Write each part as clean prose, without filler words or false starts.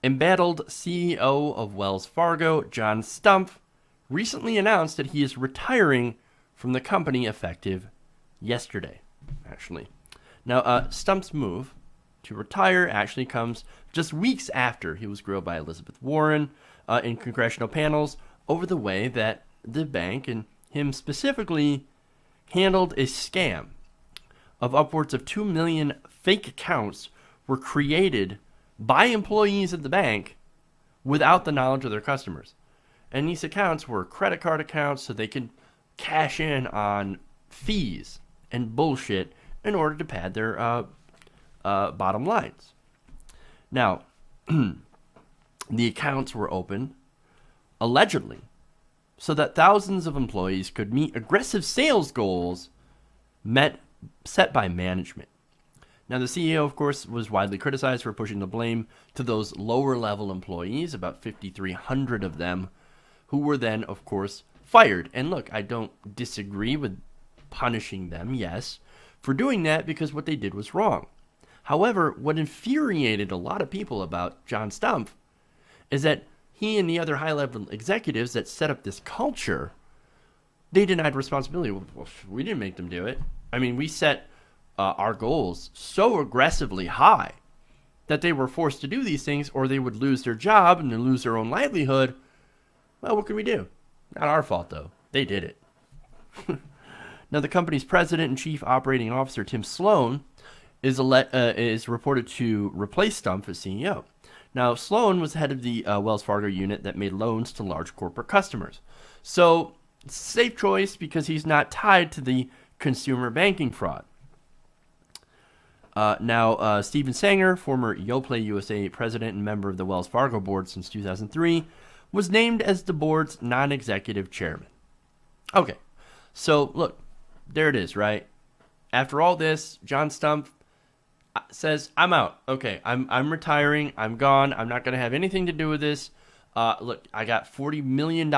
Embattled CEO of Wells Fargo, John Stumpf, recently announced that he is retiring from the company effective yesterday, actually. Now, Stumpf's move to retire actually comes just weeks after he was grilled by Elizabeth Warren in congressional panels over the way that the bank, and him specifically, handled a scam of upwards of 2 million fake accounts were created by employees at the bank without the knowledge of their customers. And these accounts were credit card accounts so they could cash in on fees and bullshit in order to pad their bottom lines. Now, the accounts were opened, allegedly, so that thousands of employees could meet aggressive sales goals set by management. Now, the CEO, of course, was widely criticized for pushing the blame to those lower-level employees, about 5,300 of them, who were then, of course, fired. And look, I don't disagree with punishing them, yes, for doing that because what they did was wrong. However, what infuriated a lot of people about John Stumpf is that he and the other high-level executives that set up this culture, they denied responsibility. Well, we didn't make them do it. I mean, we set our goals so aggressively high that they were forced to do these things or they would lose their job and lose their own livelihood. Well, what can we do? Not our fault, though. They did it. Now, the company's president and chief operating officer, Tim Sloan, is reported to replace Stumpf as CEO. Now, Sloan was head of the Wells Fargo unit that made loans to large corporate customers. So, safe choice because he's not tied to the consumer banking fraud. Now, Steven Sanger, former Yoplait USA president and member of the Wells Fargo board since 2003, was named as the board's non-executive chairman. Okay, so look, there it is, right? After all this, John Stumpf says, I'm out. Okay, I'm retiring. I'm gone. I'm not going to have anything to do with this. Look, I got $40 million in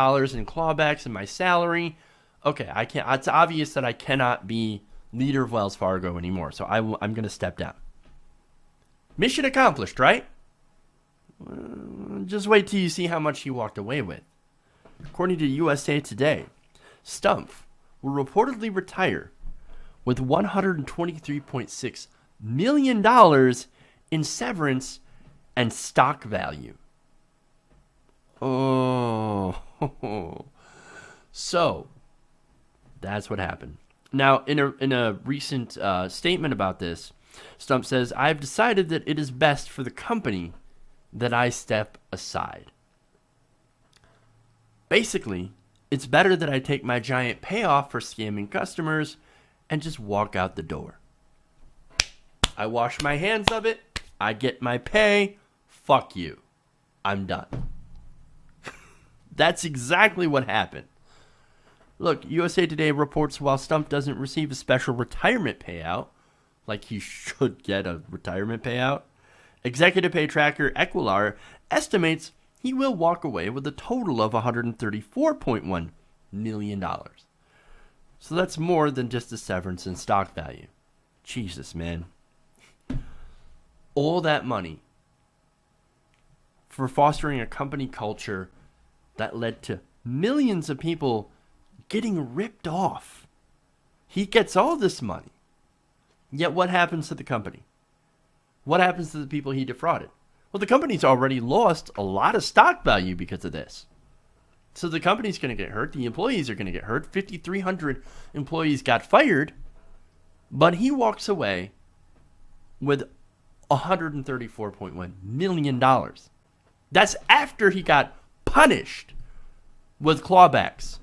clawbacks in my salary. Okay, I can't. It's obvious that I cannot be leader of Wells Fargo anymore, so I'm going to step down. Mission accomplished, right? Just wait till you see how much he walked away with. According to USA Today, Stumpf will reportedly retire with $123.6 million in severance and stock value. Oh, so that's what happened. Now, in a recent statement about this, Stumpf says, I've decided that it is best for the company that I step aside. Basically, it's better that I take my giant payoff for scamming customers and just walk out the door. I wash my hands of it. I get my pay. Fuck you. I'm done. That's exactly what happened. Look, USA Today reports while Stumpf doesn't receive a special retirement payout, like he should get a retirement payout, executive pay tracker Equilar estimates he will walk away with a total of $134.1 million. So that's more than just the severance and stock value. Jesus, man. All that money for fostering a company culture that led to millions of people getting ripped off. He gets all this money. Yet what happens to the company? What happens to the people he defrauded? Well, the company's already lost a lot of stock value because of this. So the company's going to get hurt. The employees are going to get hurt. 5,300 employees got fired. But he walks away with $134.1 million. That's after he got punished with clawbacks.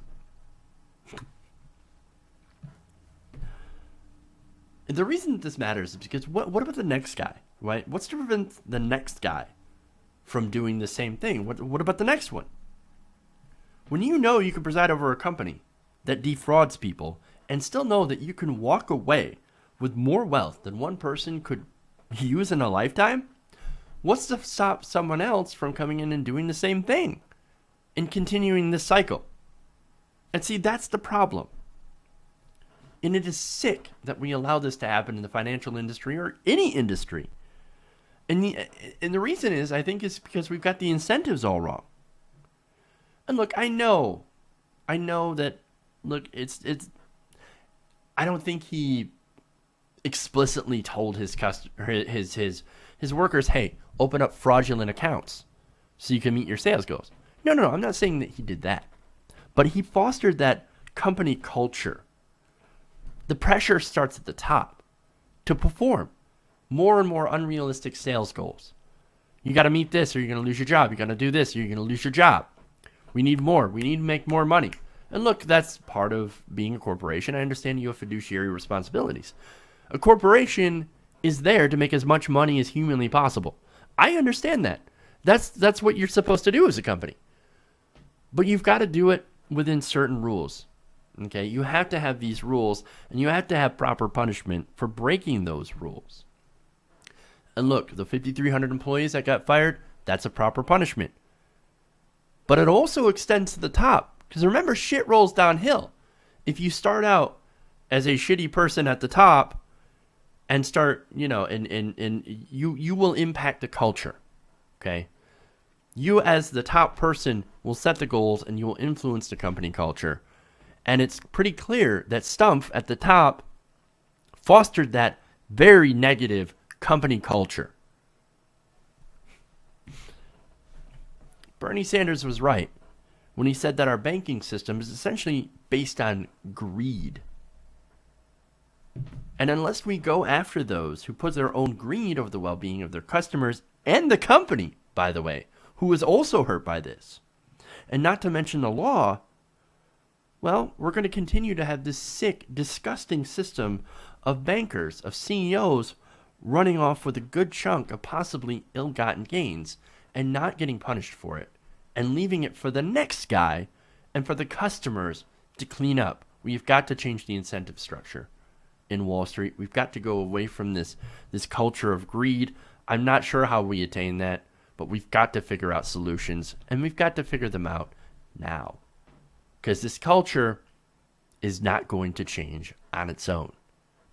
The reason that this matters is because what about the next guy, right? What's to prevent the next guy from doing the same thing? What about the next one? When you know you can preside over a company that defrauds people and still know that you can walk away with more wealth than one person could use in a lifetime, what's to stop someone else from coming in and doing the same thing and continuing this cycle? And see, that's the problem. And it is sick that we allow this to happen in the financial industry or any industry. And the reason is, I think, is because we've got the incentives all wrong. And look, I know that. Look, it's. I don't think he explicitly told his workers, hey, open up fraudulent accounts so you can meet your sales goals. No, I'm not saying that he did that. But he fostered that company culture. The pressure starts at the top to perform more and more unrealistic sales goals. You got to meet this or you're going to lose your job. You got to do this or you're going to lose your job. We need more. We need to make more money. And look, that's part of being a corporation. I understand you have fiduciary responsibilities. A corporation is there to make as much money as humanly possible. I understand that. That's what you're supposed to do as a company. But you've got to do it within certain rules. Okay? You have to have these rules, and you have to have proper punishment for breaking those rules. And look, the 5,300 employees that got fired, that's a proper punishment. But it also extends to the top. Because remember, shit rolls downhill. If you start out as a shitty person at the top and start, and you will impact the culture. Okay? You as the top person will set the goals and you will influence the company culture. And it's pretty clear that Stumpf at the top fostered that very negative company culture. Bernie Sanders was right when he said that our banking system is essentially based on greed. And unless we go after those who put their own greed over the well-being of their customers and the company, by the way, who is also hurt by this, and not to mention the law, well, we're going to continue to have this sick, disgusting system of bankers, of CEOs, running off with a good chunk of possibly ill-gotten gains and not getting punished for it, and leaving it for the next guy and for the customers to clean up. We've got to change the incentive structure in Wall Street. We've got to go away from this culture of greed. I'm not sure how we attain that, but we've got to figure out solutions, and we've got to figure them out now. Because this culture is not going to change on its own,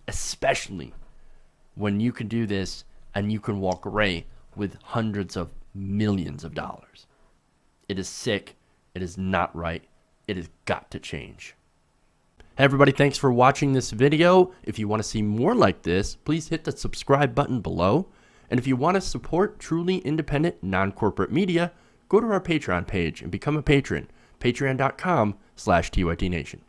especially when you can do this and you can walk away with hundreds of millions of dollars. It is sick. It is not right. It has got to change. Hey everybody, thanks for watching this video. If you want to see more like this, please hit the subscribe button below. And if you want to support truly independent, non-corporate media, go to our Patreon page and become a patron. Patreon.com/TYTNation.